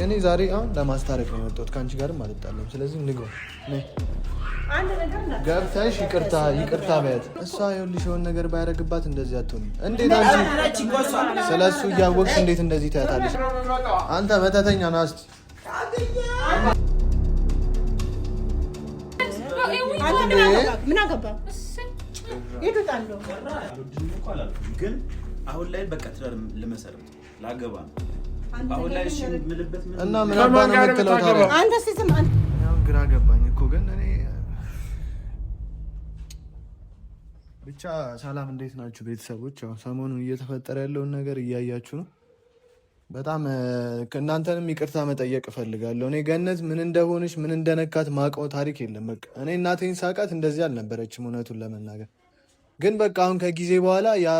እኔ ዛሬ አሁን ለማስታረቅ ነው የመጣሁት ከአንቺ ጋርም አልጣለም። ስለዚህ ንግባ ገብተሽ ይቅርታ በያት። እሷ ይኸውልሽ የሆነ ነገር ባያደርግባት እንደዚህ አትሆንም። እንዴት አንቺ ስለሱ እያወቅሽ እንዴት እንደዚህ ታያታለሽ? አንተ መተተኛ ነህ። እስኪ ምን አገባ ግን አሁን ላይ በቃ ትዳር ልመሰረት ላገባ ነው። አሁን ላይ እሺ ምልበት ምን እና ምን አባ ነው የምትለው ታዲያ? አንተ ሲስም ግራ ገባኝ እኮ ግን እኔ ብቻ። ሰላም እንዴት ናችሁ ቤተሰቦች? ያው ሰሞኑን እየተፈጠረ ያለውን ነገር እያያችሁ ነው። በጣም ከእናንተንም ይቅርታ መጠየቅ እፈልጋለሁ። እኔ ገነት ምን እንደሆነች ምን እንደነካት ማውቀው ታሪክ የለም። በቃ እኔ እናቴን ሳቃት እንደዚህ አልነበረችም እውነቱን ለመናገር ግን በቃ አሁን ከጊዜ በኋላ ያ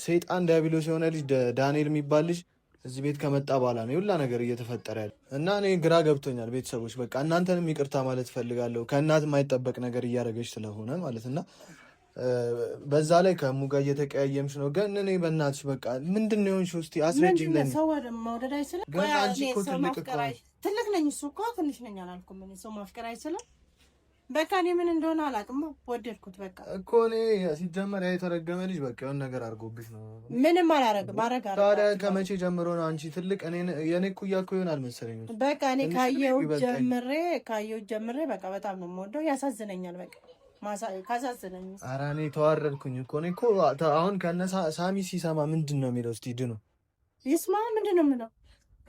ሰይጣን ዲያብሎስ የሆነ ልጅ ዳንኤል የሚባል ልጅ እዚህ ቤት ከመጣ በኋላ ነው ሁላ ነገር እየተፈጠረ ያለ እና እኔ ግራ ገብቶኛል ቤተሰቦች። በቃ እናንተንም ይቅርታ ማለት እፈልጋለሁ። ከእናት የማይጠበቅ ነገር እያደረገች ስለሆነ ማለት እና በዛ ላይ ከሙ ጋር እየተቀያየምሽ ነው። ግን እኔ በእናትሽ በቃ ምንድን ነው የሆንሽው? እስኪ አስረጅልኝ። ሰው መውደድ አይችልም። ትልቅ ነኝ እሱ እኮ ትንሽ ነኝ አላልኩም። ሰው ማፍቀር አይችልም። በቃ እኔ ምን እንደሆነ አላውቅም። ወደድኩት በቃ እኮ እኔ ሲጀመር ያ የተረገመ ልጅ በቃ የሆነ ነገር አድርጎብሽ ነው። ምንም አላረግም። ታዲያ ከመቼ ጀምሮ ነው አንቺ ትልቅ የኔ እኩያ እኮ ይሆናል መሰለኝ። በቃ እኔ ካየሁት ጀምሬ በቃ በጣም ነው የምወደው። ያሳዝነኛል በቃ ካሳዝነኝ። ኧረ እኔ ተዋረድኩኝ እኮ እኔ እኮ አሁን ከነ ሳሚ ሲሰማ ምንድን ነው የሚለው? እስኪ ድኖ ይስማ ምንድን ነው የምለው?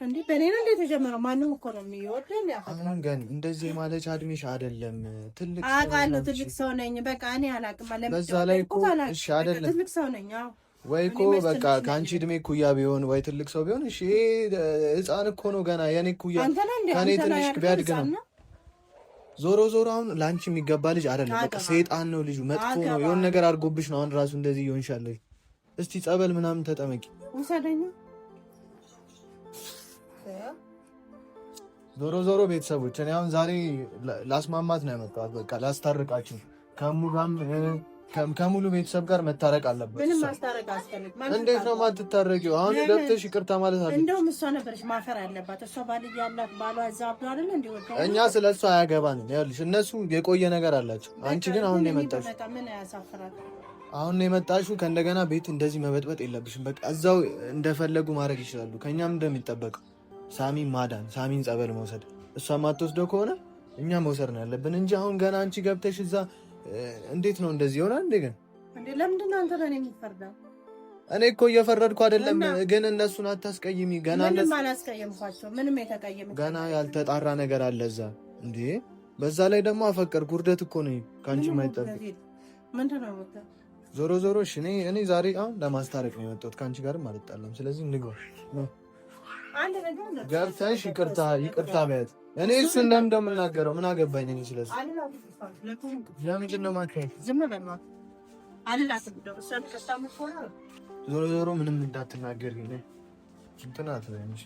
እንዴ በኔ ነው እንዴት ተጀመረ? ማንም እኮ ነው የሚወደኝ ያፈቅራል። ግን እንደዚህ ማለት አድሜሽ አይደለም። ትልቅ አውቃለሁ፣ ትልቅ ሰው ነኝ። በቃ እኔ አላውቅም ማለት በዛ ላይ እኮ እሺ አይደለም፣ ትልቅ ሰው ነኝ። አዎ ወይ እኮ በቃ ከአንቺ እድሜ ኩያ ቢሆን ወይ ትልቅ ሰው ቢሆን እሺ። ህፃን እኮ ነው ገና የኔ ኩያ ከኔ ትንሽ ቢያድግ ነው። ዞሮ አሁን ለአንቺ የሚገባ ልጅ አይደለም። በቃ ሰይጣን ነው ልጁ፣ መጥፎ ነው። የሆነ ነገር አድርጎብሽ ነው አሁን ራሱ እንደዚህ ይሆንሻለሽ። እስቲ ጸበል ምናምን ተጠመቂ ውሰደኝ። ዞሮ ቤተሰቦች እኔ አሁን ዛሬ ላስማማት ነው ያመጣሁት። በቃ ላስታርቃችሁ ከሙሉ ቤተሰብ ጋር መታረቅ አለበት። ምንም ማስታረቅ አስፈልግ። እንዴት ነው ማትታረቂው? አሁን ገብተሽ ይቅርታ ማለት አለ። እንደውም እሷ ነበረች ማፈር አለባት። እሷ ባል ያላት ባሏ አዛብዶ አይደል እንዴ? እኛ ስለሷ አያገባንም። ይኸውልሽ እነሱ የቆየ ነገር አላቸው። አንቺ ግን አሁን ነው የመጣሽው። ምን ያሳፍራል? አሁን ነው የመጣሽው። ከእንደገና ቤት እንደዚህ መበጥበጥ የለብሽም። በቃ እዛው እንደፈለጉ ማድረግ ይችላሉ። ከእኛም እንደሚጠበቀው ሳሚን ማዳን፣ ሳሚን ጸበል መውሰድ። እሷ ማትወስደው ከሆነ እኛ መውሰድ ነው ያለብን እንጂ አሁን ገና አንቺ ገብተሽ እዛ እንዴት ነው እንደዚህ ይሆናል እንዴ? እንዴ ለምንድን ነው አንተ ለኔ የምትፈርደው? እኔ እኮ እየፈረድኩ አይደለም፣ ግን እነሱን አታስቀይሚ። ገና ምንም አላስቀየምኳቸው። ምንም የተቀየም ገና ያልተጣራ ነገር አለ እዛ እንዴ። በዛ ላይ ደግሞ አፈቀርኩ ውርደት እኮ ነው ካንቺ የማይጠበቅ ምንድን ነው ወጣ። ዞሮ እሺ እኔ ዛሬ አሁን ለማስታረቅ ነው የመጣሁት ከአንቺ ጋርም አልጣለም። ስለዚህ ንግባ አንድ ነገር ገብተሽ ይቅርታ በያት። እኔ እሱን ለምን እንደምናገረው ምን አገባኝ እኔ ስለዚህ ለምንድን ነው ማከኝ? ዝም በል ማለት አላስብ ደው ሰን ከሳም ሆነ ዞሮ ምንም እንዳትናገር ግን እንትን አትበይሽ።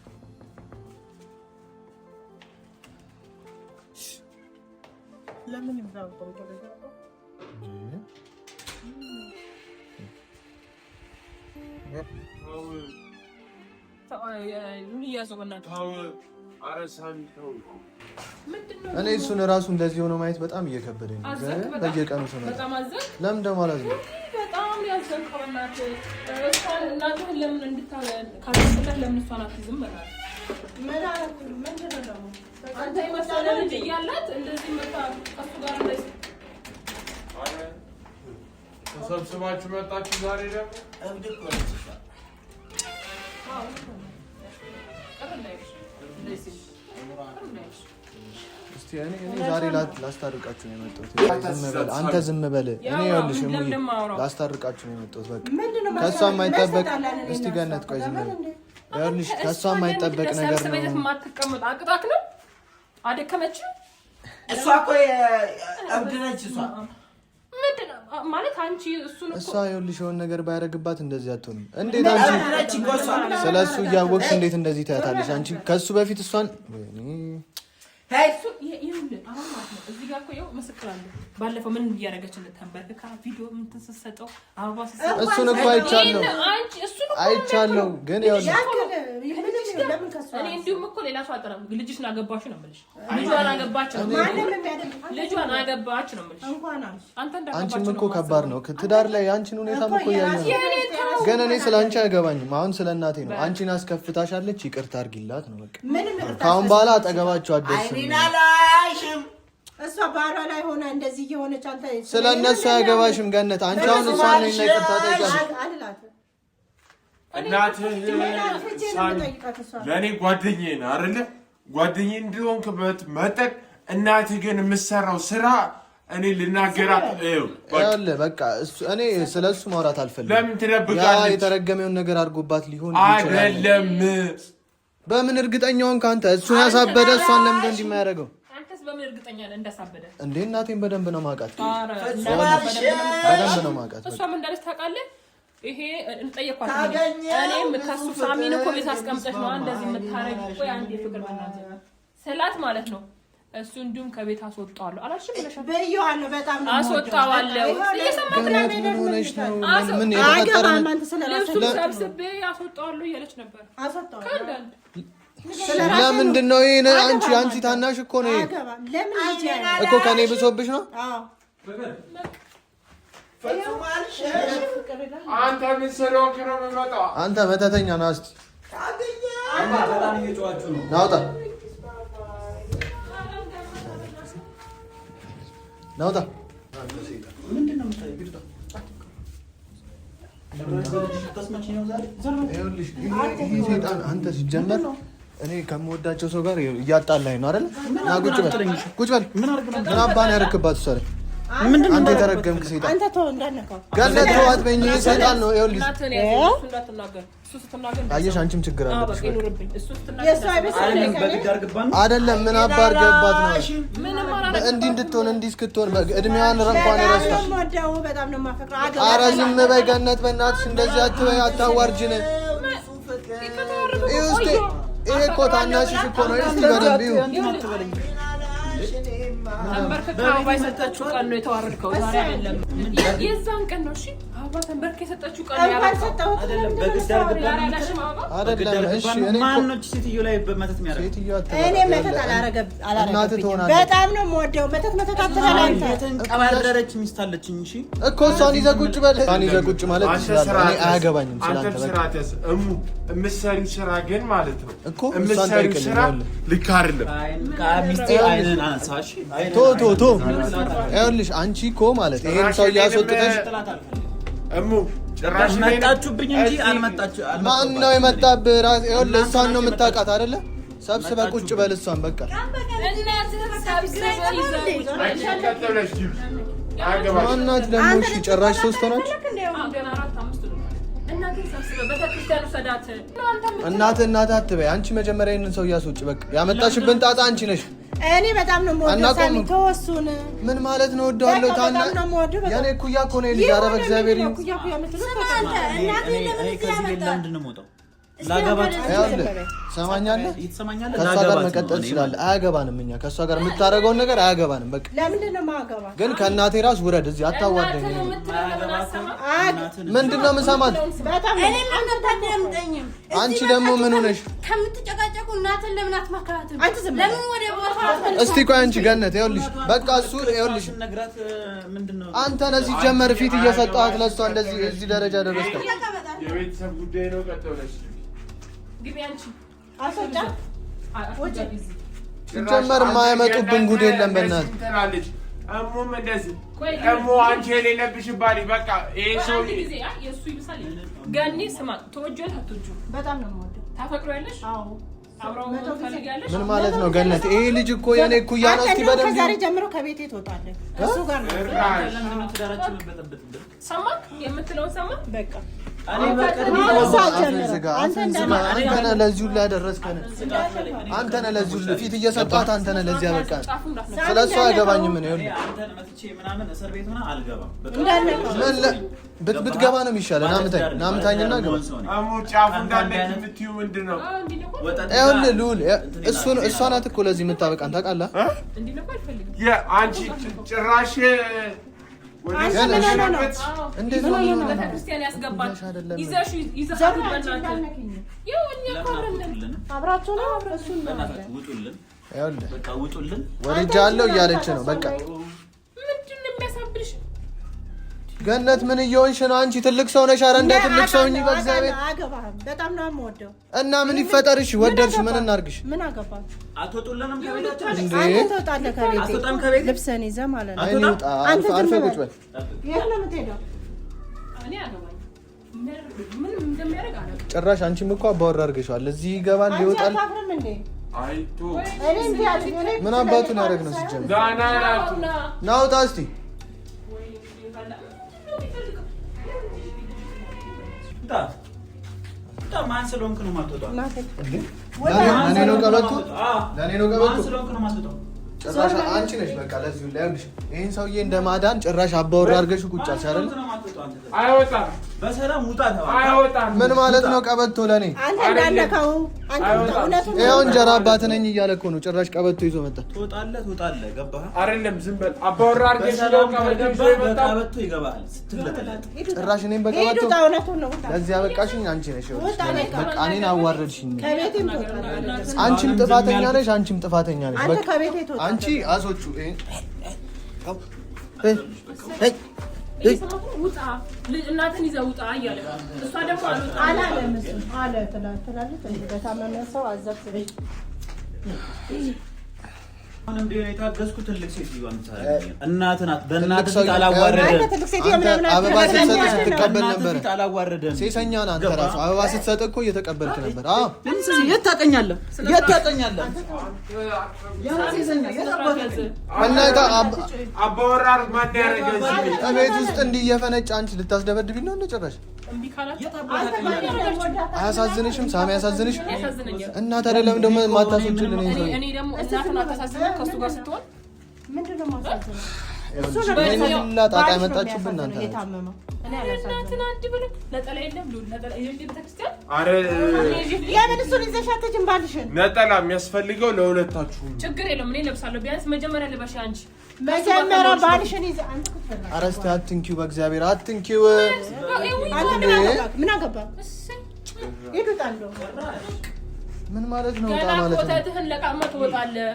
ለምን ይዛው ቆንጆ እኔ እሱን እራሱ እንደዚህ ሆኖ ማየት በጣም እየከበደኝ ነው። በየቀኑ ሰው ነው ለምን ደግሞ አላዝም። በጣም ያዘንከው እናትህ ለምን እንድታካለለ ለምን እሷን አትይዝም? አንተ የመሰለ ልጅ እያላት እንደዚህ መጣ ከሱ ጋር እንደዚህ ተሰብስባችሁ መጣችሁ ዛሬ ደግሞ እብድ እኮ ነች እሷ። እስቲ እኔ ዛሬ ላስታርቃችሁ ነው የመጣሁት። አንተ ዝም በል። እኔ ይኸውልሽ ላስታርቃችሁ ነው የመጣሁት። በቃ ከእሷ የማይጠበቅ እስቲ ገነት ቆይ ዝም በል። ይኸውልሽ ከእሷ የማይጠበቅ ነገር ነው። የማትቀመጥ አቅጣክ ነው አደከመች። እሷ እኮ እብድ ነች እሷ ማለት አንቺ እሱን እኮ እሷ ይኸውልሽ የሆነ ነገር ባያደርግባት እንደዚህ አትሆንም። እንዴት አንቺ ስለሱ እያወቅሽ እንዴት እንደዚህ ታያታለሽ? አንቺ ከሱ በፊት እሷን እዚህ ጋር እኮ ይኸው ምስክር አለ። ባለፈው ምን እያደረገች ተንበርክካ ቪዲዮ ምን ስትሰጠው አበባ ስትሰጠው እሱን እኮ አይቻለሁ ግን እኔ እንዲሁም እኮ ሌላ ሰው አጠራም ልጅሽን አገባሽ ነው የምልሽ። ልጇን አገባች ነው የምልሽ። አንቺም እኮ ከባድ ነው ትዳር ላይ አንቺን ሁኔታም እኮ ያየው ግን እኔ ስለ አንቺ አያገባኝም። አሁን ስለ እናቴ ነው። አንቺን አስከፍታሻለች፣ ይቅርታ አድርጊላት ነው በቃ። ከአሁን በኋላ አጠገባችሁ አትደርስም። እሷ ባሏ ላይ ሆነ እንደዚህ እየሆነች አንተ ስለ እነሱ አያገባሽም ገነት። አንቺ አሁን እሷን ነው ይቅርታ ጠይቃለሽ። እናትህ ለእኔ ጓደኛዬ ነው አይደለ? ጓደኛዬ እንደሆንክበት መጠን እናትህ ግን የምትሰራው ስራ እኔ ልናገራት በቃ እኔ ስለ እሱ ማውራት አልፈልግም። ለምን ትደብቃለች? የተረገመውን ነገር አድርጎባት ሊሆን ይችላል። አይደለም በምን እርግጠኛውን ካንተ እሱን ያሳበደ እሷን ለምንድን እንዲህ የማያደርገው? አንተስ በምን እርግጠኛ ነህ እንዳሳበደ? እንዴ እናቴን በደንብ ነው የማውቃት። በደንብ ነው የማውቃት። እሷ ምን እንዳለች ታውቃለህ? ይሄ እንጠየኳት እኔም ከሱ ሳሚን እኮ ቤት አስቀምጠሽ ነው እንደዚህ የምታረጊ? ቆይ አንዴ ፍቅር በእናትህ ስላት ማለት ነው እሱ እንዲሁም ከቤት አስወጣዋለሁ አላልሽም ብለሻል? በየዋለሁ በጣም ነው አስወጣዋለሁ። እየሰማት ነው ምን የተፈጠረ ልብሱ ሰብስቤ አስወጣዋለሁ እያለች ነበር። ለምንድን ነው ይሄ? አንቺ ታናሽ እኮ ነው እኮ ከኔ ብሶብሽ ነው። አንተ ምን ስለሆንክ ነው የምመጣው? አንተ መተተኛ ና እስኪ ናውጣ ናውጣ። አንተ ሲጀመር እኔ ከምወዳቸው ሰው ጋር እያጣላኝ ነው አይደል? ና ቁጭ በል ቁጭ በል። ምን አባን ያረክባት እሷ ላይ አንተ የተረገምክ ሰይጣን። አንተ ተው እንዳነካው ገነት ተው አትበኝ። ሰይጣን ነው ይኸውልሽ። አየሽ አንቺም ችግር አለብሽ። አይደለም ምን አባርገባት ነው እንዲህ እንድትሆን እንዲህ እስክትሆን እድሜዋን እንኳን ረስታ። ኧረ ዝም በይ ገነት በእናትሽ እንደዚህ አትበይ፣ አታዋርጅን። ይሄ እኮ ታናሽሽ እኮ ነው። እስቲ በደንብ ይሁ ተንበርክካ አበባ የሰጠችው ቀን ነው የተዋረድከው፣ ዛሬ አይደለም። የዛን ቀን ነው። እሺ አበባ ተንበርክካ የሰጠችው ቀን ነው ያረጋው አይደለም። በግድ አይደለም። እሺ እኔ ማንነች ሴትዮ ላይ በመተት የሚያደርግ ሴትዮ እኔ መተት አላረገብኝም። በጣም ነው የምወደው። መተት አትበላኝ። ተንቀባረረች ሚስት አለችኝ። እሺ እኮ እሷን ይዘህ ቁጭ በል። እሷን ይዘህ ቁጭ ማለት ይችላል። እኔ አያገባኝም ስላንተ። በቃ ስራተስ የምትሰሪው ስራ ግን ማለት ነው እኮ የምትሰሪው ስራ ልክ አይደለም። ሚስቴ አይነን አንሳሽ ቶ ይኸውልሽ አንቺ እኮ ማለት ይሄን ሰው እያስወጥተሽ ጭራሽ መጣችሁብኝ እንጂ አልመጣችሁ። ማን ነው የመጣብህ? ይኸውልህ እሷን ነው የምታውቃት አይደለ? ሰብስበህ ቁጭ በል እሷን በቃ ማናት ደግሞ? እሺ ጭራሽ ሶስት ሆናችሁ እናት አትበይ። አንቺ መጀመሪያ ይሄንን ሰው እያስወጪ በቃ ያመጣሽብን ጣጣ አንቺ ነሽ። እኔ በጣም ነው የምወደው ሳሚ ተወሱን። ምን ማለት ነው ወደዋለሁ? ታና ያኔ ኩያ እኮ ነው ልጅ። ኧረ በእግዚአብሔር ይሁን ሰማኛለህ። ከእሷ ጋር መቀጠል ትችላለህ። አያገባንም። እኛ ከእሷ ጋር የምታደርገውን ነገር አያገባንም። በቃ ለምንድን ነው የማያገባ? ግን ከእናቴ ራስ ውረድ። እዚህ አታዋርደኝ። ምንድን ነው የምሰማት? አንቺ ደግሞ ምን ሆነሽ? ከምትጨቃጨቁ እናትን ለምን አትመካትም? ለምን ወደ ቦታ እስቲ ቆይ አንቺ ገነት ይኸውልሽ፣ በቃ እሱ ይኸውልሽ፣ አንተ ነህ ሲጀመር ፊት እየሰጠሃት ለእሷ እንደዚህ እዚህ ደረጃ ደረስክ። የቤተሰብ ጉዳይ ነው። ቀጥለሽ ግቢ አንቺ አሰጣ ወጭ ሲጀመር የማያመጡብን ጉድ የለም። በእናትህ እሙም እንደዚህ እሙ አንቺ የሌለብሽ ባሪ በቃ ይሄ ሰው ጊዜ የእሱ ይብሳል። ገኒ ስማ ተወጆት አትወጁ በጣም ነው የምወደው። ታፈቅሪያለሽ? አዎ አብረው ትፈልጊያለሽ? ምን ማለት ነው ገነት? ይሄ ልጅ እኮ የኔ እኩያ ነው። እስቲ በደንብ ከዛሬ ጀምሮ ከቤቴ ትወጣለህ። እሱ ጋር ነው ሰማክ የምትለውን ሰማ። በቃ አንተ ለዚህ ሁሉ ያደረስከን አንተ ነህ። ለዚህ ሁሉ ፊት እየሰጣት አንተ ነህ ለዚህ ያበቃን። ስለሷ አይገባኝም። ምን ይሁን ብትገባ ነው የሚሻለው። ናምታኝና ገባ ይኸውልህ ልዑል እሷ ናት እኮ ለዚህ የምታበቃን ታውቃለህ። አንቺ ጭራሽ ቤተክርስቲያን ያስገባል ይዘሽ ወልጃለሁ እያለች ነው። በቃ ምንድን ነው የሚያሳብልሽ? ገነት ምን እየሆንሽ ነው አንቺ? ትልቅ ሰው ነሽ። ኧረ እንደ ትልቅ ሰው ነኝ። በእግዚአብሔር በጣም ነው የምወደው እና ምን ይፈጠርሽ? ወደድሽ ምን እናርግሽ? ምን አገባህ? አትወጡልንም ከቤታችን አንተ ትወጣለህ ከቤት ልብስህን ይዘህ ማለት ነው። አርፈህ ቁጭ በል። የት ነው የምትሄደው? ጭራሽ አንቺም እኮ አባወራ አድርገሽዋል። እዚህ ይገባል ይወጣል። ምን አባቱን ያደርግ ነው ሲጀምር? ናውጣ እስቲ ማን ስለሆንክ ነው የማትወጣው? ለኔ ነው ቀበቶ ጭራሽ አንቺ ነሽ። በቃ ለዚህ ላይ ያልሽ ይሄን ሰውዬ እንደማዳን ጭራሽ አባወራ አድርገሽ ቁጭ አልሽ አይደል? አይወጣም። በሰላም ውጣ ተባለ። አይወጣም። ምን ማለት ነው ቀበቶ? ለኔ አንተ እንዳለከው አንተ እውነቱን ይሄው እንጀራ አባት ነኝ እያለ እኮ ነው። ጭራሽ ቀበቶ ይዞ መጣ። ትወጣለህ። ገባህ አይደለም? ዝም በል። አባወራ አድርገሽ ነው ቀበቶ ይገባል ስትለጠለጥ። ጭራሽ እኔን በቀበቶ ለዚህ ያበቃሽኝ አንቺ ነሽ። በቃ እኔን አዋረድሽኝ። አንቺም ጥፋተኛ ነሽ። በቃ አንቺ አሶቹ ውጣ እናትን ይዘህ ውጣ እያለ እሷ ደግሞ አለ ትላለች። በታመመ ሰው አዘብት አሁን እንደ የታገስኩ ትልቅ ሴትዮ እናት ናት። በእናት ፊት አላዋረደም። አበባ ስትሰጥ ስትቀበል ነበር። አላዋረደም። ሴሰኛ ናት። ራሱ አበባ ስትሰጥ እኮ እየተቀበልክ ነበር። አዎ የት ታጠኛለህ? አባወራ ማን ያደረገ ቤት ውስጥ እንዲህ እየፈነጭ አንቺ ልታስደበድቢ ነው? እንደ ጭራሽ አያሳዝንሽም? ሳሚ አያሳዝንሽም? እና ታዲያ ለምን ደግሞ ማታስወጪልን? እኔ ደግሞ እናትን አታሳዝንም? ከሱ ጋር ስትሆን ምንድነው ማሳዝነው? ላ ጣጣ ያመጣችሁብን እናንተ እናትን አንድ ብለህ ነጠላ የለም ቤተክርስቲያን። ኧረ የምን እሱን ይዘሽ አትሄጂም? ባልሽን ነጠላ የሚያስፈልገው ለሁለታችሁም። ችግር የለውም እኔ ለብሳለሁ። ቢያንስ መጀመሪያ ልበሽ አንቺ። መጀመሪያ ባልሽን ይዘህ አንተ ኧረ እስኪ አትንኪው፣ በእግዚአብሔር አትንኪው። ምን አገባህ? ምን ማለት ነው? ገና ኮተትህን ለቃመህ ትወጣለህ።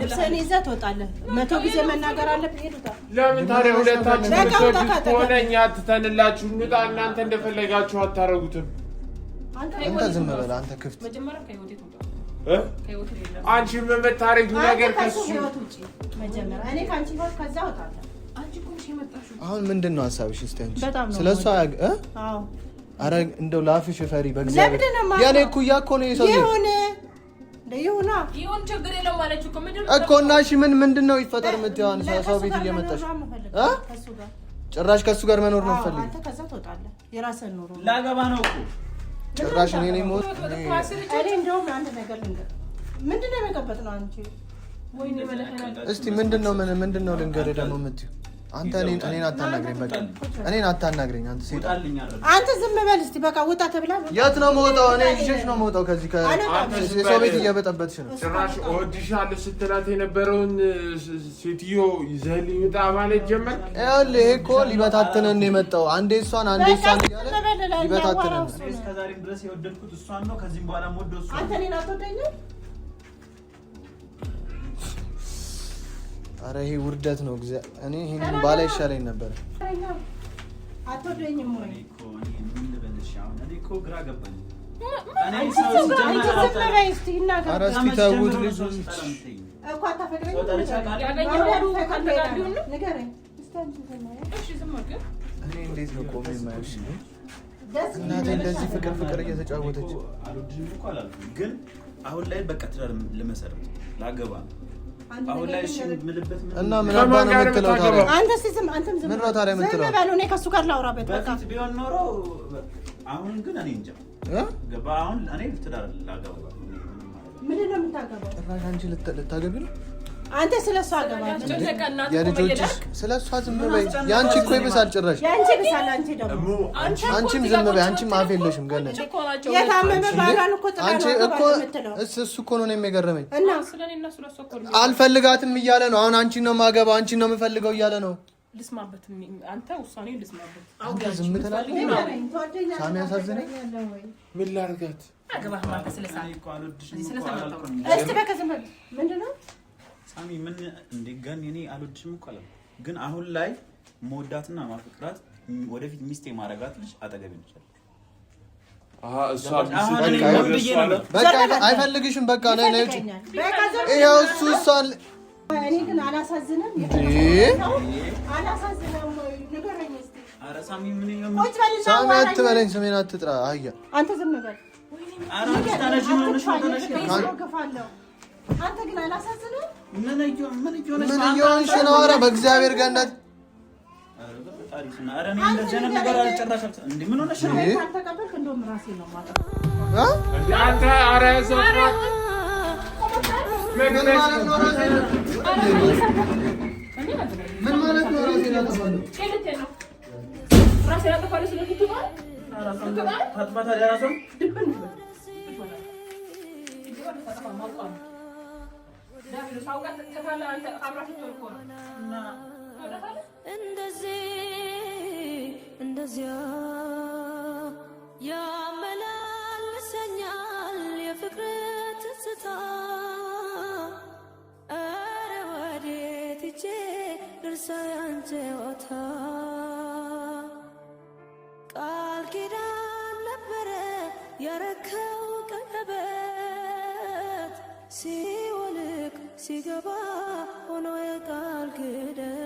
ልብስህን ይዘህ ትወጣለህ። 100 ጊዜ መናገር አለብህ። ሄዱታ ለምን ታዲያ ሁለታችሁ ልትወዱት ከሆነ እኛ ትተንላችሁ እንውጣ። እናንተ እንደፈለጋችሁ አታረጉትም። አንተ ዝም በል አንተ ክፍት። መጀመሪያ ከህይወቴ ትወጣ። አንቺ የምታረጊው ነገር ከሱ መጀመሪያ እኔ ካንቺ ህይወት ከዛ እወጣለሁ። አንቺ እኮ ነሽ የመጣሽው። አሁን ምንድን ነው ሀሳብሽ? እስቲ አንቺ ስለሷ አዎ አረ እንደው ላፍሽ ፈሪ በእግዚአብሔር ያኔ እኩያ እኮ ነው የሰው ይሁን ችግር የለውም አለች እኮ እኮ እና እሺ ምንድነው ይፈጠር የምትይዋን ሰው ቤት እየመጣሽ ጭራሽ ከሱ ጋር መኖር ነው ፈልግ። አንተ ከዛ ትወጣለህ። የራስህን ኑሮ ላገባ ነው እኮ ጭራሽ እኔ ነኝ ሞት እኔ እንደውም አንድ ነገር ልንገር። ምንድነው የመቀበጥ ነው አንቺ? ወይኔ መለከና እስቲ ምንድነው ልንገርህ ደግሞ የምትይው አንተ እኔን አታናግረኝ። በቃ እኔን አታናግረኝ። አንተ ሴጣን አንተ ዝም በል እስቲ በቃ ውጣ ተብላ የት ነው የምወጣው? እኔ ልጅሽ ነው የምወጣው ከዚህ ከሰው ቤት እየበጠበጥሽ ነው። ጭራሽ እወድሻለሁ ስትላት የነበረውን ሴትዮ ይዘህልኝ ውጣ ማለት ጀመርክ። ይኸውልህ ይሄ እኮ ሊበታትነን ነው የመጣው። አንዴ እሷን አንዴ እሷን እያለ ሊበታትነን ነው። እስከዛሬም ድረስ የወደድኩት እሷን ነው። ከዚህም በኋላ የምወደው እሷን። አንተ እኔን አትወደኝም? አረ ይሄ ውርደት ነው። እኔ ይሄን ባላ ይሻለኝ ነበር። አትወደኝም ወይ? እኔ እኮ ግራ ገባኝ። ኧረ እስኪ ተውት ልጁ እኮ አታፈቅረኝም? እኔ እንዴት ነው ቆሜ የማይሽ? እናቴ እንደዚህ ፍቅር እየተጫወተች ግን አሁን ላይ በቃ ትዳር ልመሰርት ላገባ አሁን ላይ እሺ የምልበት እና ምን አባ ነው የምትለው ታዲያ? አንተ ሲዝም አንተም ዝም ምን ነው ታዲያ የምትለው? ዝም በለው። እኔ ከሱ ጋር ላውራበት በቃ ቢሆን ኖሮ አሁን ግን እኔ እንጃ ገባ አሁን እኔ ትዳር ላገባ ምንድን ነው የምታገባው? ጭራሽ አንቺ ልታገቢ ነው? አንተ ስለሷ አገባለህ የልጆችሽ ስለሷ ዝም በይ። ያንቺ እኮ ይብሳል ጭራሽ ያንቺ ይብሳል። አንቺ ደግሞ አንቺም ዝም በይ። አንቺም አፍ የለሽም ገነት። የታመመ ባሏን እኮ አንቺ እኮ እሱ እኮ ነው የሚገርመኝ። እና አልፈልጋትም እያለ ነው አሁን። አንቺን ነው የማገባው፣ አንቺን ነው የምፈልገው እያለ ነው። ልስማበት አንተ ውሳኔ ልስማበት። አንተ ዝም ትላለህ። ሳሚ ያሳዝነኝ። ምን ላድርጋት? አገባህ ማለት ስለሳሚ እኮ አልወድሽም እኮ አላልኩም። እስቲ በቃ ዝም በል። ምንድን ነው ሳሚ ምን እንደገን እኔ አልወድሽም እኮ አላልኩም፣ ግን አሁን ላይ መወዳትና ማፍቅራት ወደፊት ሚስቴ ማረጋት ልጅ አጠገቤ ነች። በቃ አይፈልግሽም። በቃ ነይ ነይ። ይኸው እሱ እሷን እኔ ግን አላሳዝንም። አላሳዝንም ወይ ንገረኝ እስቲ። ኧረ ሳሚ ምን ነው ሳሚ አትበለኝ፣ ስሜን አትጥራ። አያ አንተ ዝም በል። ኧረ ታነሽ ነው አንተ ግን አላሳዝንም። ምን እየሆነሽ ነው? ኧረ በእግዚአብሔር ገነት ኧረ እኔ እንደዚህ አይነት ነገር አልጨረሰም። እንዴ ምን ሆነሽ ነው? ካልተቀበልክ እንደውም ራሴ ነው ማለት አንተ ኧረ ዘፋ ምን ማለት ነው? ራሴ ምን ማለት ነው? ራሴ ያጠፋለሽ ነው ትባል ታጥባታ ያራሰው ድብን እንደዚያ ያመላልሰኛል የፍቅር ትዝታ። ኧረ ወዴት ሂጄ ልርሳ ያንተ ጨዋታ? ቃል ኪዳን ነበረ ያረከው ቀለበት ሲወልቅ ሲገባ ሆኖ የቃል ክዳን